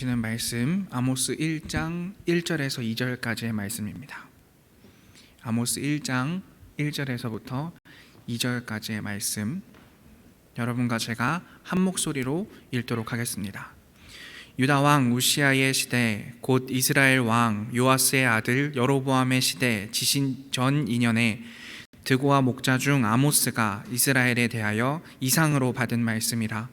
는 말씀 아모스 1장 1절에서 2절까지의 말씀입니다. 아모스 1장 1절에서부터 2절까지의 말씀, 여러분과 제가 한 목소리로 읽도록 하겠습니다. 유다 왕 우시아의 시대, 곧 이스라엘 왕 요아스의 아들 여로보암의 시대 지신 전 2년에 드고와 목자 중 아모스가 이스라엘에 대하여 이상으로 받은 말씀이라.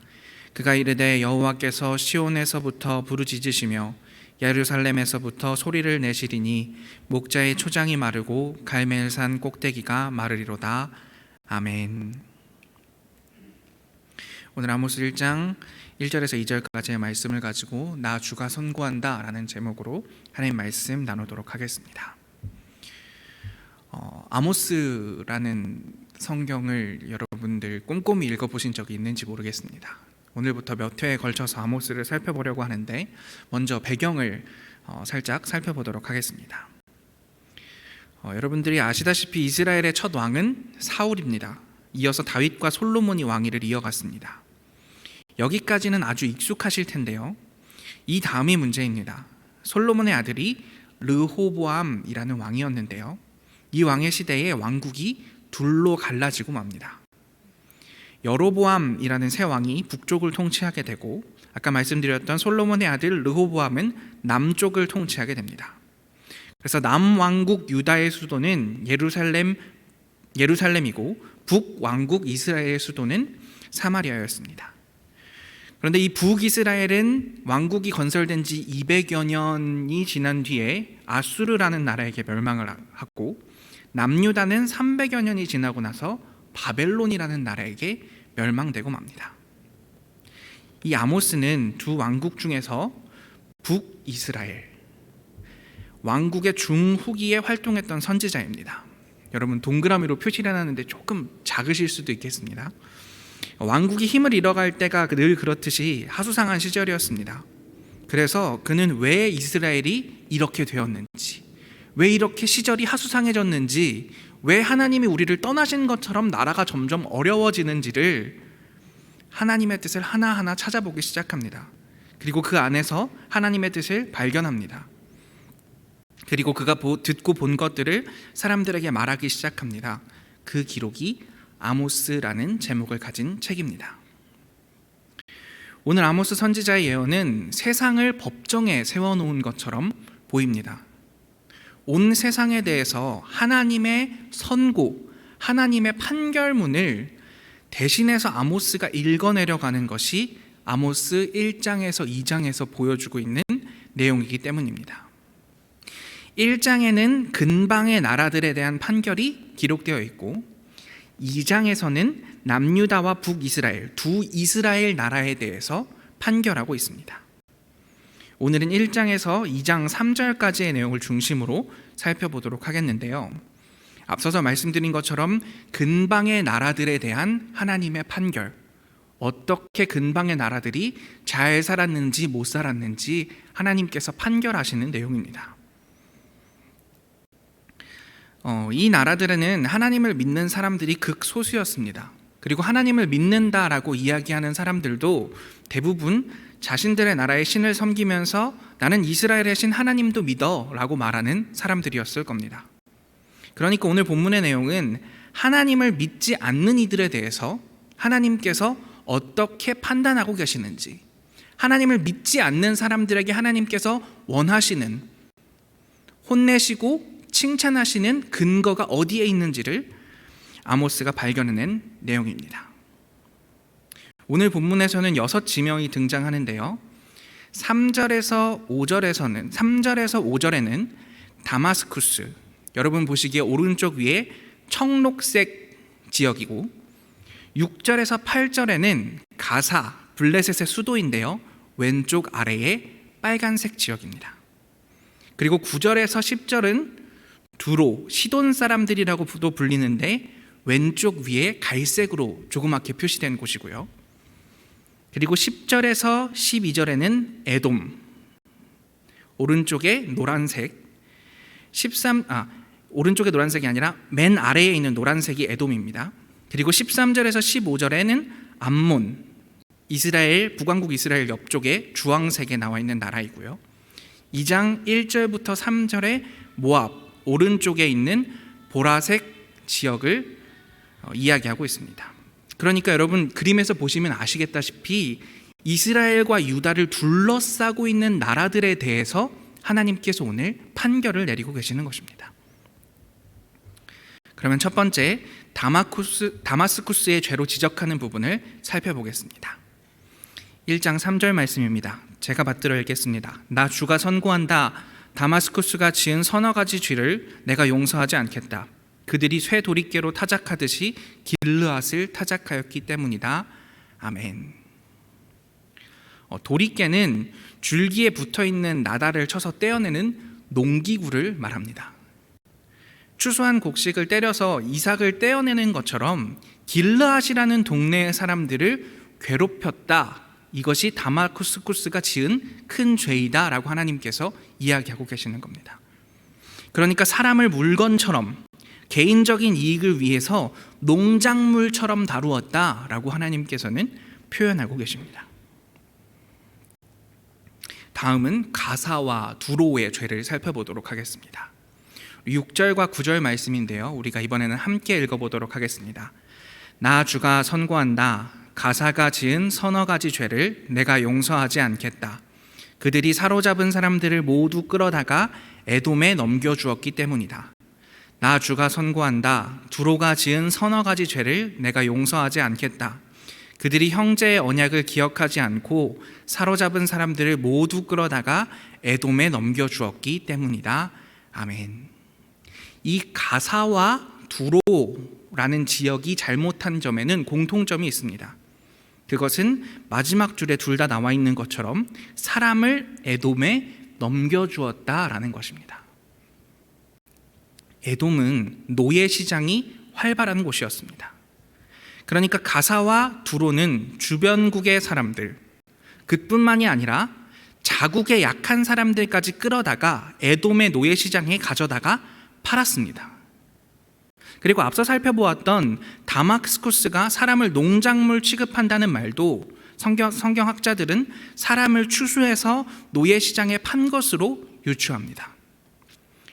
그가 이르되 여호와께서 시온에서부터 부르짖으시며 예루살렘에서부터 소리를 내시리니 목자의 초장이 마르고 갈멜산 꼭대기가 마르리로다. 아멘. 오늘 아모스 1장 1절에서 2절까지의 말씀을 가지고 나 주가 선고한다 라는 제목으로 하나님 말씀 나누도록 하겠습니다. 아모스라는 성경을 여러분들 꼼꼼히 읽어보신 적이 있는지 모르겠습니다. 오늘부터 몇 회에 걸쳐서 아모스를 살펴보려고 하는데 먼저 배경을 살짝 살펴보도록 하겠습니다. 여러분들이 아시다시피 이스라엘의 첫 왕은 사울입니다. 이어서 다윗과 솔로몬이 왕위를 이어갔습니다. 여기까지는 아주 익숙하실 텐데요, 이 다음이 문제입니다. 솔로몬의 아들이 르호보암이라는 왕이었는데요, 이 왕의 시대에 왕국이 둘로 갈라지고 맙니다. 여로보암이라는 새 왕이 북쪽을 통치하게 되고, 아까 말씀드렸던 솔로몬의 아들 르호보암은 남쪽을 통치하게 됩니다. 그래서 남왕국 유다의 수도는 예루살렘이고 북왕국 이스라엘의 수도는 사마리아였습니다. 그런데 이 북이스라엘은 왕국이 건설된 지 200여 년이 지난 뒤에 아수르라는 나라에게 멸망을 하고, 남유다는 300여 년이 지나고 나서 바벨론이라는 나라에게 멸망되고 맙니다. 이 아모스는 두 왕국 중에서 북이스라엘 왕국의 중후기에 활동했던 선지자입니다. 여러분 동그라미로 표시를 해놨는데 조금 작으실 수도 있겠습니다. 왕국이 힘을 잃어갈 때가 늘 그렇듯이 하수상한 시절이었습니다. 그래서 그는 왜 이스라엘이 이렇게 되었는지, 왜 이렇게 시절이 하수상해졌는지, 왜 하나님이 우리를 떠나신 것처럼 나라가 점점 어려워지는지를 하나님의 뜻을 하나하나 찾아보기 시작합니다. 그리고 그 안에서 하나님의 뜻을 발견합니다. 그리고 그가 듣고 본 것들을 사람들에게 말하기 시작합니다. 그 기록이 아모스라는 제목을 가진 책입니다. 오늘 아모스 선지자의 예언은 세상을 법정에 세워놓은 것처럼 보입니다. 온 세상에 대해서 하나님의 선고, 하나님의 판결문을 대신해서 아모스가 읽어내려가는 것이 아모스 1장에서 2장에서 보여주고 있는 내용이기 때문입니다. 1장에는 근방의 나라들에 대한 판결이 기록되어 있고, 2장에서는 남유다와 북이스라엘, 두 이스라엘 나라에 대해서 판결하고 있습니다. 오늘은 1장에서 2장 3절까지의 내용을 중심으로 살펴보도록 하겠는데요, 앞서서 말씀드린 것처럼 근방의 나라들에 대한 하나님의 판결, 어떻게 근방의 나라들이 잘 살았는지 못 살았는지 하나님께서 판결하시는 내용입니다. 이 나라들에는 하나님을 믿는 사람들이 극소수였습니다. 그리고 하나님을 믿는다라고 이야기하는 사람들도 대부분 자신들의 나라의 신을 섬기면서 나는 이스라엘의 신 하나님도 믿어 라고 말하는 사람들이었을 겁니다. 그러니까 오늘 본문의 내용은 하나님을 믿지 않는 이들에 대해서 하나님께서 어떻게 판단하고 계시는지, 하나님을 믿지 않는 사람들에게 하나님께서 원하시는, 혼내시고 칭찬하시는 근거가 어디에 있는지를 아모스가 발견해낸 내용입니다. 오늘 본문에서는 6지명이 등장하는데요, 3절에서 5절에는 다마스쿠스, 여러분 보시기에 오른쪽 위에 청록색 지역이고, 6절에서 8절에는 가사, 블레셋의 수도인데요, 왼쪽 아래에 빨간색 지역입니다. 그리고 9절에서 10절은 두로, 시돈 사람들이라고도 불리는데 왼쪽 위에 갈색으로 조그맣게 표시된 곳이고요. 그리고 10절에서 12절에는 에돔, 오른쪽에 노란색, 오른쪽에 노란색이 아니라 맨 아래에 있는 노란색이 에돔입니다. 그리고 13절에서 15절에는 암몬, 이스라엘, 북왕국 이스라엘 옆쪽에 주황색에 나와 있는 나라이고요. 2장 1절부터 3절에 모압 오른쪽에 있는 보라색 지역을 이야기하고 있습니다. 그러니까 여러분 그림에서 보시면 아시겠다시피 이스라엘과 유다를 둘러싸고 있는 나라들에 대해서 하나님께서 오늘 판결을 내리고 계시는 것입니다. 그러면 첫 번째 다마스쿠스의 죄로 지적하는 부분을 살펴보겠습니다. 1장 3절 말씀입니다. 제가 받들어 읽겠습니다. 나 주가 선고한다. 다마스쿠스가 지은 서너 가지 죄를 내가 용서하지 않겠다. 그들이 쇠 도리깨로 타작하듯이 길르앗을 타작하였기 때문이다. 아멘. 도리깨는 줄기에 붙어있는 나달을 쳐서 떼어내는 농기구를 말합니다. 추수한 곡식을 때려서 이삭을 떼어내는 것처럼 길르앗이라는 동네의 사람들을 괴롭혔다. 이것이 다마스쿠스가 지은 큰 죄이다 라고 하나님께서 이야기하고 계시는 겁니다. 그러니까 사람을 물건처럼 개인적인 이익을 위해서 농작물처럼 다루었다 라고 하나님께서는 표현하고 계십니다. 다음은 가사와 두로의 죄를 살펴보도록 하겠습니다. 6절과 9절 말씀인데요, 우리가 이번에는 함께 읽어보도록 하겠습니다. 나 주가 선고한다. 가사가 지은 서너 가지 죄를 내가 용서하지 않겠다. 그들이 사로잡은 사람들을 모두 끌어다가 에돔에 넘겨주었기 때문이다. 나 주가 선고한다. 두로가 지은 서너 가지 죄를 내가 용서하지 않겠다. 그들이 형제의 언약을 기억하지 않고 사로잡은 사람들을 모두 끌어다가 에돔에 넘겨주었기 때문이다. 아멘. 이 가사와 두로라는 지역이 잘못한 점에는 공통점이 있습니다. 그것은 마지막 줄에 둘 다 나와 있는 것처럼 사람을 에돔에 넘겨주었다라는 것입니다. 에돔은 노예 시장이 활발한 곳이었습니다. 그러니까 가사와 두로는 주변국의 사람들, 그뿐만이 아니라 자국의 약한 사람들까지 끌어다가 에돔의 노예 시장에 가져다가 팔았습니다. 그리고 앞서 살펴보았던 다마스쿠스가 사람을 농작물 취급한다는 말도 성경학자들은 사람을 추수해서 노예 시장에 판 것으로 유추합니다.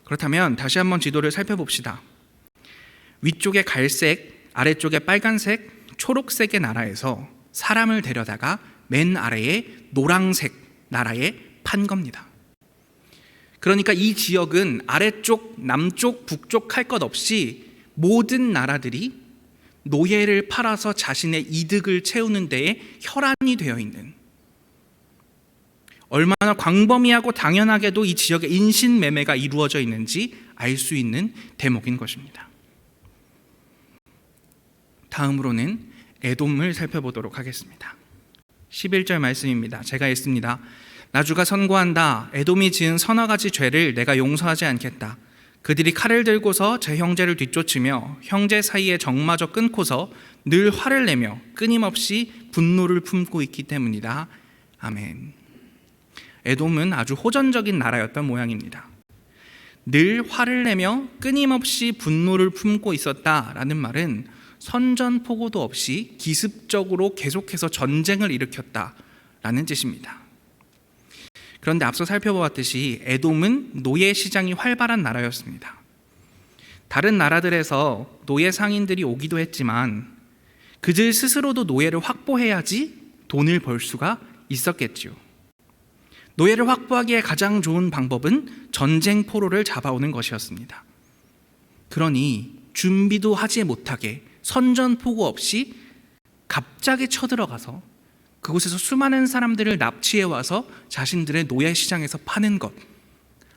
그렇다면 다시 한번 지도를 살펴봅시다. 위쪽에 갈색, 아래쪽에 빨간색, 초록색의 나라에서 사람을 데려다가 맨 아래에 노란색 나라에 판 겁니다. 그러니까 이 지역은 아래쪽, 남쪽, 북쪽 할 것 없이 모든 나라들이 노예를 팔아서 자신의 이득을 채우는 데에 혈안이 되어 있는, 얼마나 광범위하고 당연하게도 이 지역에 인신매매가 이루어져 있는지 알 수 있는 대목인 것입니다. 다음으로는 에돔을 살펴보도록 하겠습니다. 11절 말씀입니다. 제가 읽습니다. 나 주가 선고한다. 에돔이 지은 서너 가지 죄를 내가 용서하지 않겠다. 그들이 칼을 들고서 제 형제를 뒤쫓으며 형제 사이에 적마저 끊고서 늘 화를 내며 끊임없이 분노를 품고 있기 때문이다. 아멘. 에돔은 아주 호전적인 나라였던 모양입니다. 늘 화를 내며 끊임없이 분노를 품고 있었다라는 말은 선전포고도 없이 기습적으로 계속해서 전쟁을 일으켰다라는 뜻입니다. 그런데 앞서 살펴보았듯이 에돔은 노예 시장이 활발한 나라였습니다. 다른 나라들에서 노예 상인들이 오기도 했지만 그들 스스로도 노예를 확보해야지 돈을 벌 수가 있었겠지요. 노예를 확보하기에 가장 좋은 방법은 전쟁 포로를 잡아오는 것이었습니다. 그러니 준비도 하지 못하게 선전포고 없이 갑자기 쳐들어가서 그곳에서 수많은 사람들을 납치해 와서 자신들의 노예 시장에서 파는 것,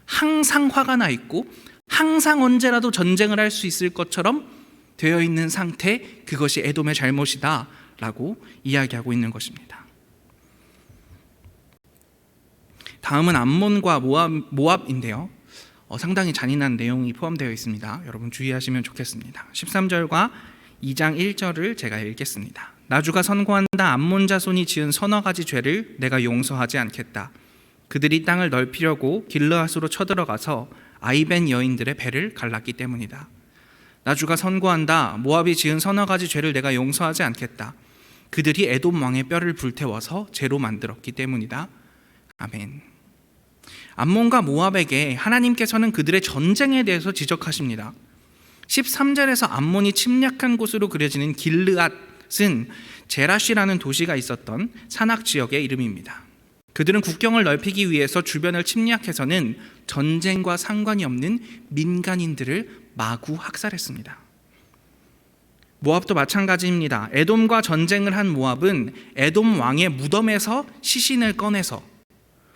항상 화가 나 있고 항상 언제라도 전쟁을 할 수 있을 것처럼 되어 있는 상태, 그것이 에돔의 잘못이다 라고 이야기하고 있는 것입니다. 다음은 암몬과 모압인데요, 상당히 잔인한 내용이 포함되어 있습니다. 여러분 주의하시면 좋겠습니다. 13절과 2장 1절을 제가 읽겠습니다. 나 주가 선고한다. 암몬 자손이 지은 서너 가지 죄를 내가 용서하지 않겠다. 그들이 땅을 넓히려고 길르앗으로 쳐들어가서 아이벤 여인들의 배를 갈랐기 때문이다. 나 주가 선고한다. 모압이 지은 서너 가지 죄를 내가 용서하지 않겠다. 그들이 에돔 왕의 뼈를 불태워서 재로 만들었기 때문이다. 아멘. 암몬과 모압에게 하나님께서는 그들의 전쟁에 대해서 지적하십니다. 13절에서 암몬이 침략한 곳으로 그려지는 길르앗은 제라시라는 도시가 있었던 산악 지역의 이름입니다. 그들은 국경을 넓히기 위해서 주변을 침략해서는 전쟁과 상관이 없는 민간인들을 마구 학살했습니다. 모압도 마찬가지입니다. 에돔과 전쟁을 한 모압은 에돔 왕의 무덤에서 시신을 꺼내서,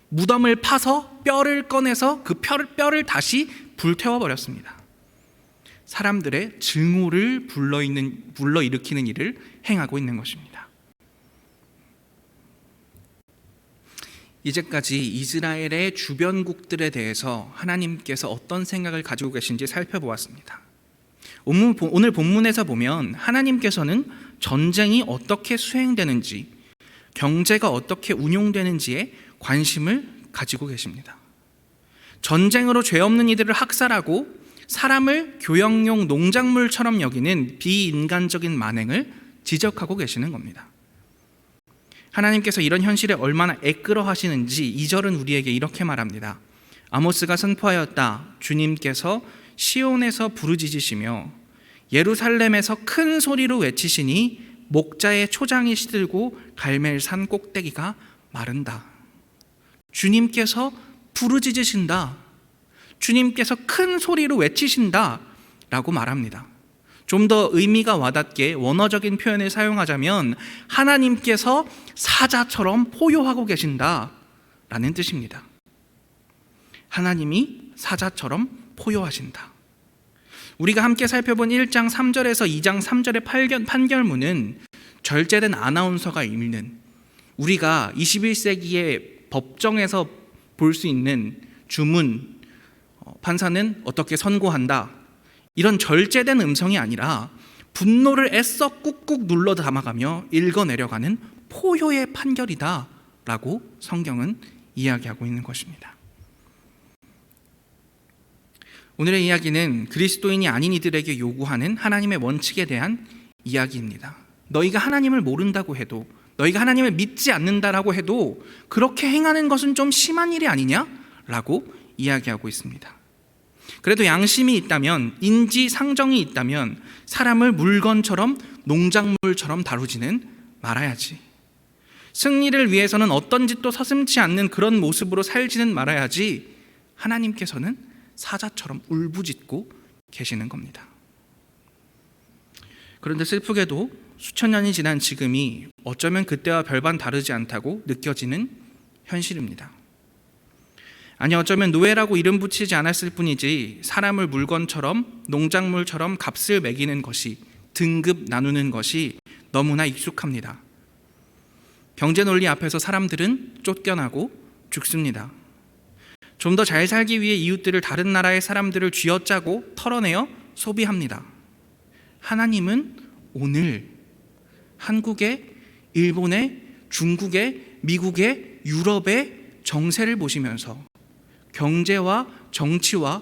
무덤을 파서 뼈를 꺼내서 그 뼈를 다시 불태워 버렸습니다. 사람들의 증오를 불러일으키는 일을 행하고 있는 것입니다. 이제까지 이스라엘의 주변국들에 대해서 하나님께서 어떤 생각을 가지고 계신지 살펴보았습니다. 오늘 본문에서 보면 하나님께서는 전쟁이 어떻게 수행되는지, 경제가 어떻게 운용되는지에 관심을 가지고 계십니다. 전쟁으로 죄 없는 이들을 학살하고 사람을 교역용 농작물처럼 여기는 비인간적인 만행을 지적하고 계시는 겁니다. 하나님께서 이런 현실에 얼마나 애끄러하시는지 2절은 우리에게 이렇게 말합니다. 아모스가 선포하였다. 주님께서 시온에서 부르짖으시며 예루살렘에서 큰 소리로 외치시니 목자의 초장이 시들고 갈멜산 꼭대기가 마른다. 주님께서 부르짖으신다. 주님께서 큰 소리로 외치신다 라고 말합니다. 좀 더 의미가 와닿게 원어적인 표현을 사용하자면 하나님께서 사자처럼 포효하고 계신다라는 뜻입니다. 하나님이 사자처럼 포효하신다. 우리가 함께 살펴본 1장 3절에서 2장 3절의 판결문은 절제된 아나운서가 읽는, 우리가 21세기의 법정에서 볼 수 있는 주문, 판사는 어떻게 선고한다, 이런 절제된 음성이 아니라 분노를 애써 꾹꾹 눌러 담아가며 읽어내려가는 포효의 판결이다 라고 성경은 이야기하고 있는 것입니다. 오늘의 이야기는 그리스도인이 아닌 이들에게 요구하는 하나님의 원칙에 대한 이야기입니다. 너희가 하나님을 모른다고 해도, 너희가 하나님을 믿지 않는다라고 해도 그렇게 행하는 것은 좀 심한 일이 아니냐? 라고 이야기하고 있습니다. 그래도 양심이 있다면, 인지상정이 있다면 사람을 물건처럼, 농작물처럼 다루지는 말아야지. 승리를 위해서는 어떤 짓도 서슴지 않는 그런 모습으로 살지는 말아야지. 하나님께서는 사자처럼 울부짖고 계시는 겁니다. 그런데 슬프게도 수천 년이 지난 지금이 어쩌면 그때와 별반 다르지 않다고 느껴지는 현실입니다. 아니, 어쩌면 노예라고 이름 붙이지 않았을 뿐이지 사람을 물건처럼, 농작물처럼 값을 매기는 것이, 등급 나누는 것이 너무나 익숙합니다. 경제 논리 앞에서 사람들은 쫓겨나고 죽습니다. 좀 더 잘 살기 위해 이웃들을, 다른 나라의 사람들을 쥐어짜고 털어내어 소비합니다. 하나님은 오늘 한국의, 일본의, 중국의, 미국의, 유럽의 정세를 보시면서, 경제와 정치와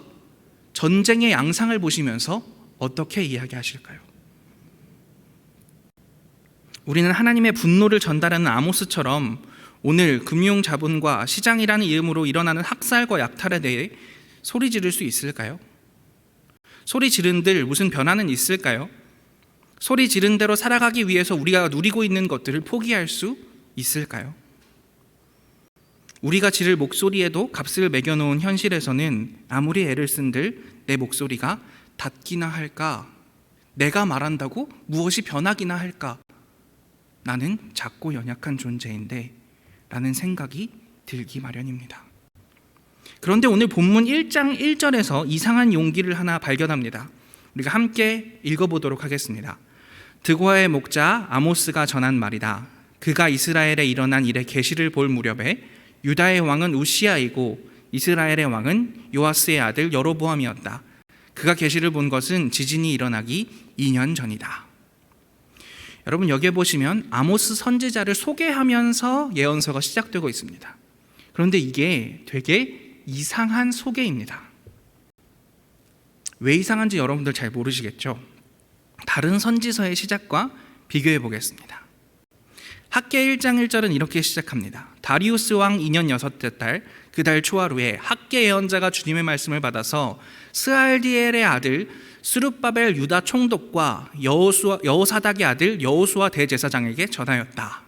전쟁의 양상을 보시면서 어떻게 이야기하실까요? 우리는 하나님의 분노를 전달하는 아모스처럼 오늘 금융자본과 시장이라는 이름으로 일어나는 학살과 약탈에 대해 소리 지를 수 있을까요? 소리 지른들 무슨 변화는 있을까요? 소리 지른 대로 살아가기 위해서 우리가 누리고 있는 것들을 포기할 수 있을까요? 우리가 지를 목소리에도 값을 매겨놓은 현실에서는 아무리 애를 쓴들 내 목소리가 닿기나 할까? 내가 말한다고 무엇이 변하기나 할까? 나는 작고 연약한 존재인데 라는 생각이 들기 마련입니다. 그런데 오늘 본문 1장 1절에서 이상한 용기를 하나 발견합니다. 우리가 함께 읽어보도록 하겠습니다. 드고아의 목자 아모스가 전한 말이다. 그가 이스라엘에 일어난 일의 계시를 볼 무렵에 유다의 왕은 우시아이고 이스라엘의 왕은 요아스의 아들 여로보암이었다. 그가 계시를 본 것은 지진이 일어나기 2년 전이다. 여러분, 여기에 보시면 아모스 선지자를 소개하면서 예언서가 시작되고 있습니다. 그런데 이게 되게 이상한 소개입니다. 왜 이상한지 여러분들 잘 모르시겠죠? 다른 선지서의 시작과 비교해 보겠습니다. 학개 1장 1절은 이렇게 시작합니다. 다리우스 왕 2년 6째 달 그 달 초하루에 학개 예언자가 주님의 말씀을 받아서 스알디엘의 아들 스룹바벨 유다 총독과 여호사닥의 아들 여호수아 대제사장에게 전하였다.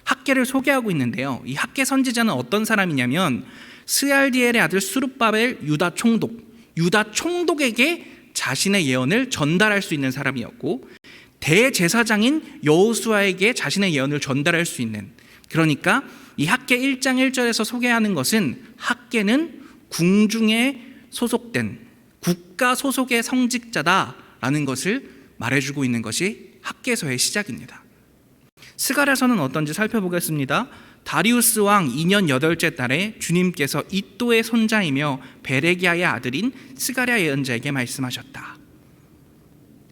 학개를 소개하고 있는데요, 이 학개 선지자는 어떤 사람이냐면 스알디엘의 아들 스룹바벨 유다 총독에게 자신의 예언을 전달할 수 있는 사람이었고, 대제사장인 여호수아에게 자신의 예언을 전달할 수 있는, 그러니까 이 학개 1장 1절에서 소개하는 것은 학개는 궁중에 소속된 국가 소속의 성직자다라는 것을 말해주고 있는 것이 학개서의 시작입니다. 스가랴서는 어떤지 살펴보겠습니다. 다리우스 왕 2년 8째 달에 주님께서 이또의 손자이며 베레기야의 아들인 스가랴 예언자에게 말씀하셨다.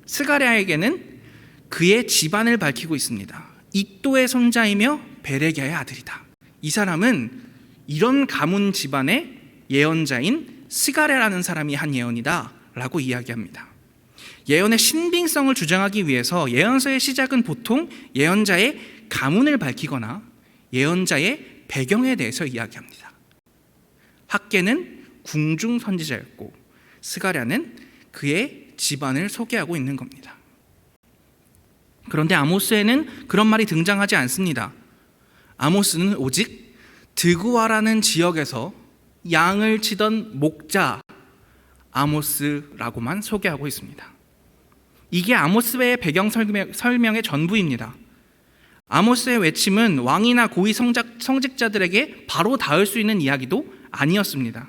스가랴에게는 그의 집안을 밝히고 있습니다. 이또의 손자이며 베레기야의 아들이다. 이 사람은 이런 가문 집안의 예언자인 스가랴라는 사람이 한 예언이다 라고 이야기합니다. 예언의 신빙성을 주장하기 위해서 예언서의 시작은 보통 예언자의 가문을 밝히거나 예언자의 배경에 대해서 이야기합니다. 학개는 궁중 선지자였고 스가랴는 그의 집안을 소개하고 있는 겁니다. 그런데 아모스에는 그런 말이 등장하지 않습니다. 아모스는 오직 드고아라는 지역에서 양을 치던 목자 아모스라고만 소개하고 있습니다. 이게 아모스의 배경 설명의 전부입니다. 아모스의 외침은 왕이나 고위 성직자들에게 바로 닿을 수 있는 이야기도 아니었습니다.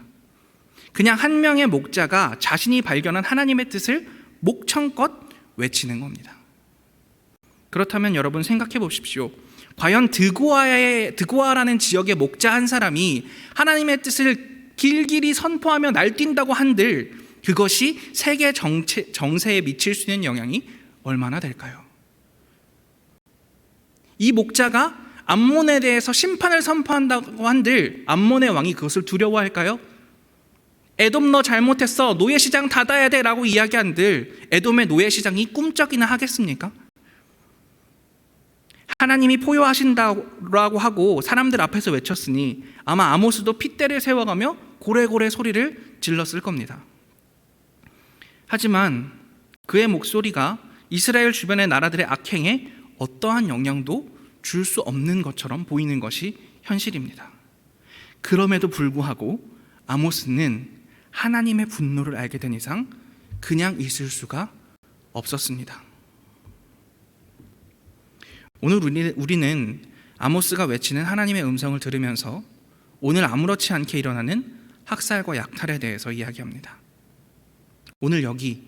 그냥 한 명의 목자가 자신이 발견한 하나님의 뜻을 목청껏 외치는 겁니다. 그렇다면 여러분 생각해 보십시오. 과연 드고아라는 지역의 목자 한 사람이 하나님의 뜻을 길길이 선포하며 날뛴다고 한들 그것이 세계 정세에 미칠 수 있는 영향이 얼마나 될까요? 이 목자가 암몬에 대해서 심판을 선포한다고 한들 암몬의 왕이 그것을 두려워할까요? 에돔 너 잘못했어, 노예시장 닫아야 돼 라고 이야기한들 에돔의 노예시장이 꿈쩍이나 하겠습니까? 하나님이 포효하신다고 하고 사람들 앞에서 외쳤으니 아마 아모스도 핏대를 세워가며 고래고래 소리를 질렀을 겁니다. 하지만 그의 목소리가 이스라엘 주변의 나라들의 악행에 어떠한 영향도 줄 수 없는 것처럼 보이는 것이 현실입니다. 그럼에도 불구하고 아모스는 하나님의 분노를 알게 된 이상 그냥 있을 수가 없었습니다. 오늘 우리는 아모스가 외치는 하나님의 음성을 들으면서 오늘 아무렇지 않게 일어나는 학살과 약탈에 대해서 이야기합니다. 오늘 여기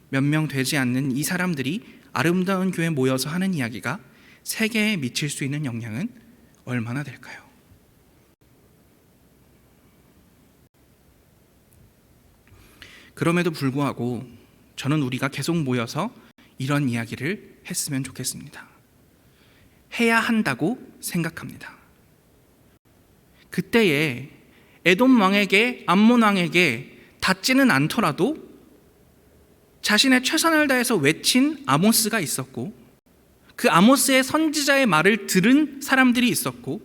몇 명 되지 않는 이 사람들이 아름다운 교회에 모여서 하는 이야기가 세계에 미칠 수 있는 영향은 얼마나 될까요? 그럼에도 불구하고 저는 우리가 계속 모여서 이런 이야기를 했으면 좋겠습니다. 해야 한다고 생각합니다. 그때에 에돔 왕에게, 암몬 왕에게 닿지는 않더라도 자신의 최선을 다해서 외친 아모스가 있었고 그 아모스의 선지자의 말을 들은 사람들이 있었고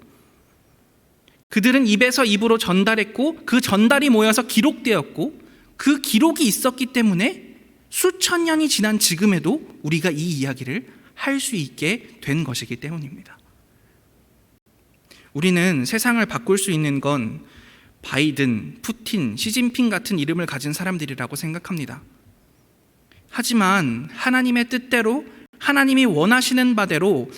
그들은 입에서 입으로 전달했고 그 전달이 모여서 기록되었고 그 기록이 있었기 때문에 수천 년이 지난 지금에도 우리가 이 이야기를 할 수 있게 된 것이기 때문입니다. 우리는 세상을 바꿀 수 있는 건 바이든, 푸틴, 시진핑 같은 이름을 가진 사람들이라고 생각합니다. 하지만 하나님의 뜻대로 하나님이 원하시는 바대로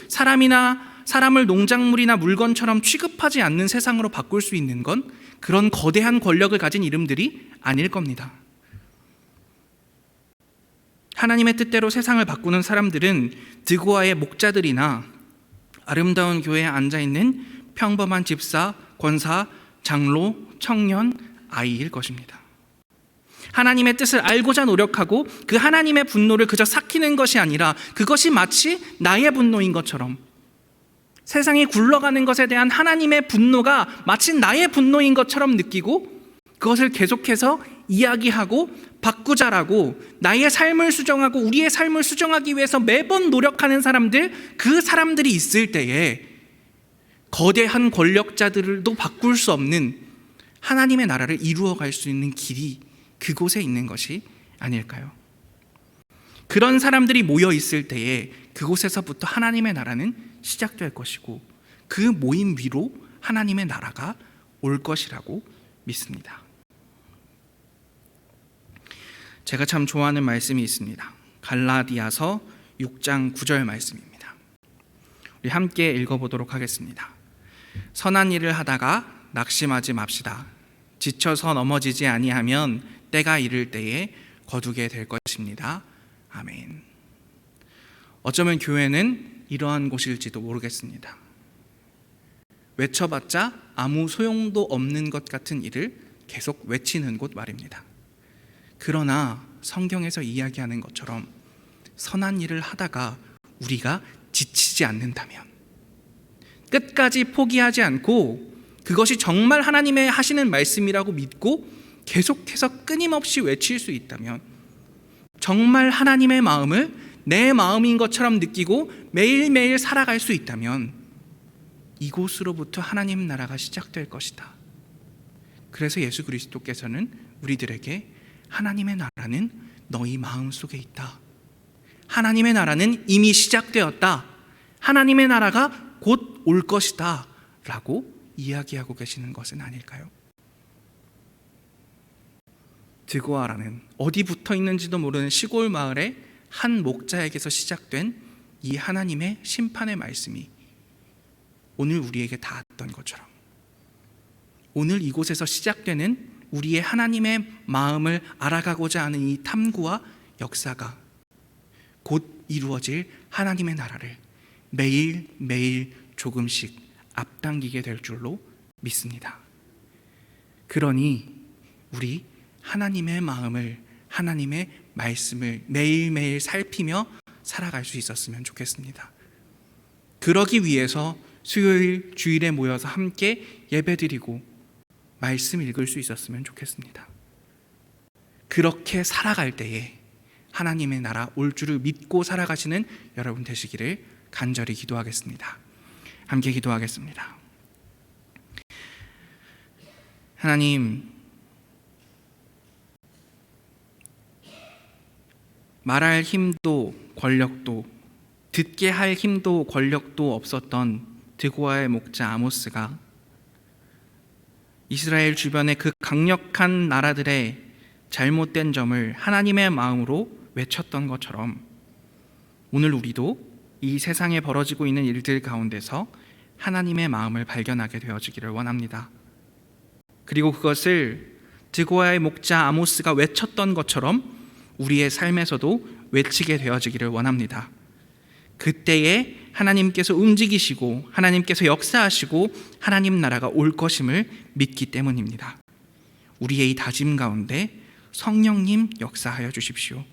사람을 농작물이나 물건처럼 취급하지 않는 세상으로 바꿀 수 있는 건 그런 거대한 권력을 가진 이름들이 아닐 겁니다. 하나님의 뜻대로 세상을 바꾸는 사람들은 드고아의 목자들이나 아름다운 교회에 앉아있는 평범한 집사, 권사, 장로, 청년, 아이일 것입니다. 하나님의 뜻을 알고자 노력하고 그 하나님의 분노를 그저 삭히는 것이 아니라 그것이 마치 나의 분노인 것처럼 세상이 굴러가는 것에 대한 하나님의 분노가 마치 나의 분노인 것처럼 느끼고 그것을 계속해서 이야기하고 바꾸자라고 나의 삶을 수정하고 우리의 삶을 수정하기 위해서 매번 노력하는 사람들, 그 사람들이 있을 때에 거대한 권력자들도 바꿀 수 없는 하나님의 나라를 이루어갈 수 있는 길이 그곳에 있는 것이 아닐까요? 그런 사람들이 모여 있을 때에 그곳에서부터 하나님의 나라는 시작될 것이고 그 모임 위로 하나님의 나라가 올 것이라고 믿습니다. 제가 참 좋아하는 말씀이 있습니다. 갈라디아서 6장 9절 말씀입니다. 우리 함께 읽어보도록 하겠습니다. 선한 일을 하다가 낙심하지 맙시다. 지쳐서 넘어지지 아니하면 때가 이를 때에 거두게 될 것입니다. 아멘. 어쩌면 교회는 이러한 곳일지도 모르겠습니다. 외쳐봤자 아무 소용도 없는 것 같은 일을 계속 외치는 곳 말입니다. 그러나 성경에서 이야기하는 것처럼 선한 일을 하다가 우리가 지치지 않는다면, 끝까지 포기하지 않고 그것이 정말 하나님의 하시는 말씀이라고 믿고 계속해서 끊임없이 외칠 수 있다면, 정말 하나님의 마음을 내 마음인 것처럼 느끼고 매일매일 살아갈 수 있다면 이곳으로부터 하나님 나라가 시작될 것이다. 그래서 예수 그리스도께서는 우리들에게 하나님의 나라는 너희 마음속에 있다. 하나님의 나라는 이미 시작되었다. 하나님의 나라가 곧 올 것이다 라고 이야기하고 계시는 것은 아닐까요? 드고아라는 어디 붙어 있는지도 모르는 시골 마을의 한 목자에게서 시작된 이 하나님의 심판의 말씀이 오늘 우리에게 닿았던 것처럼 오늘 이곳에서 시작되는 우리의 하나님의 마음을 알아가고자 하는 이 탐구와 역사가 곧 이루어질 하나님의 나라를 매일매일 조금씩 앞당기게 될 줄로 믿습니다. 그러니 우리 하나님의 마음을, 하나님의 말씀을 매일매일 살피며 살아갈 수 있었으면 좋겠습니다. 그러기 위해서 수요일, 주일에 모여서 함께 예배드리고 말씀 읽을 수 있었으면 좋겠습니다. 그렇게 살아갈 때에 하나님의 나라 올 줄을 믿고 살아가시는 여러분 되시기를 간절히 기도하겠습니다. 함께 기도하겠습니다. 하나님, 말할 힘도 권력도, 듣게 할 힘도 권력도 없었던 드고아의 목자 아모스가 이스라엘 주변의 그 강력한 나라들의 잘못된 점을 하나님의 마음으로 외쳤던 것처럼 오늘 우리도 이 세상에 벌어지고 있는 일들 가운데서 하나님의 마음을 발견하게 되어지기를 원합니다. 그리고 그것을 드고아의 목자 아모스가 외쳤던 것처럼 우리의 삶에서도 외치게 되어지기를 원합니다. 그때에 하나님께서 움직이시고 하나님께서 역사하시고 하나님 나라가 올 것임을 믿기 때문입니다. 우리의 이 다짐 가운데 성령님 역사하여 주십시오.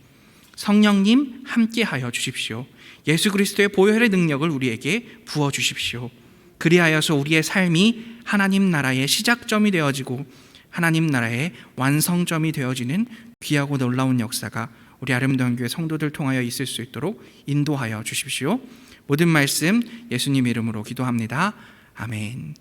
성령님 함께하여 주십시오. 예수 그리스도의 보혈의 능력을 우리에게 부어주십시오. 그리하여서 우리의 삶이 하나님 나라의 시작점이 되어지고 하나님 나라의 완성점이 되어지는 귀하고 놀라운 역사가 우리 아름다운 교회 성도들 통하여 있을 수 있도록 인도하여 주십시오. 모든 말씀 예수님 이름으로 기도합니다. 아멘.